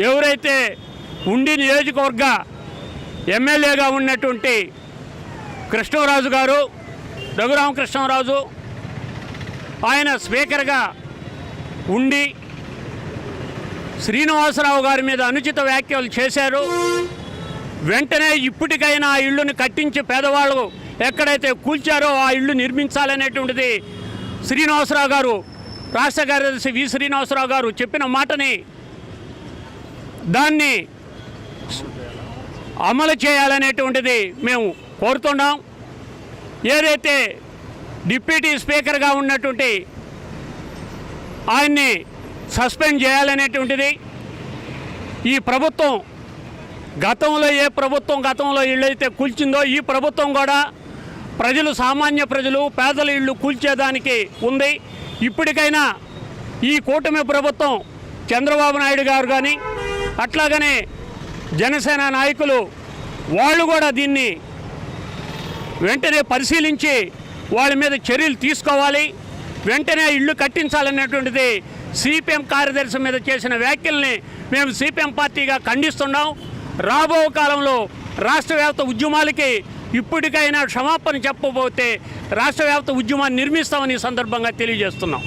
ఎవరైతే ఉండి నియోజకవర్గ ఎమ్మెల్యేగా ఉన్నటువంటి కృష్ణరాజు గారు, రఘురామకృష్ణరాజు, ఆయన స్పీకర్గా ఉండి శ్రీనివాసరావు గారి మీద అనుచిత వ్యాఖ్యలు చేశారు. వెంటనే ఇప్పటికైనా ఆ ఇళ్ళుని కట్టించి పేదవాళ్ళు ఎక్కడైతే కూల్చారో ఆ ఇళ్ళు నిర్మించాలనేటువంటిది శ్రీనివాసరావు గారు, రాష్ట్ర కార్యదర్శి వి శ్రీనివాసరావు గారు చెప్పిన మాటని దాన్ని అమలు చేయాలనేటువంటిది మేము కోరుతున్నాం. ఏదైతే డిప్యూటీ స్పీకర్గా ఉన్నటువంటి ఆయన్ని సస్పెండ్ చేయాలనేటువంటిది ఈ ప్రభుత్వం గతంలో ఏ ప్రభుత్వం గతంలో ఇళ్ళైతే కూల్చిందో ఈ ప్రభుత్వం కూడా ప్రజలు, సామాన్య ప్రజలు, పేదల ఇళ్ళు కూల్చేదానికి ఉంది. ఇప్పటికైనా ఈ కూటమి ప్రభుత్వం చంద్రబాబు నాయుడు గారు కానీ అట్లాగనే జనసేన నాయకులు వాళ్ళు కూడా దీన్ని వెంటనే పరిశీలించి వాళ్ళ మీద చర్యలు తీసుకోవాలి. వెంటనే ఇళ్ళు కట్టించాలనేటువంటిది సిపిఎం కార్యదర్శి మీద చేసిన వ్యాఖ్యల్ని మేము సిపిఎం పార్టీగా ఖండిస్తున్నాం. రాబో కాలంలో రాష్ట్ర వ్యాప్త ఉద్యమాలకి ఇప్పటికైనా క్షమాపణ చెప్పబోతే రాష్ట్ర వ్యాప్త ఉద్యమాన్ని నిర్మిస్తామని సందర్భంగా తెలియజేస్తున్నాం.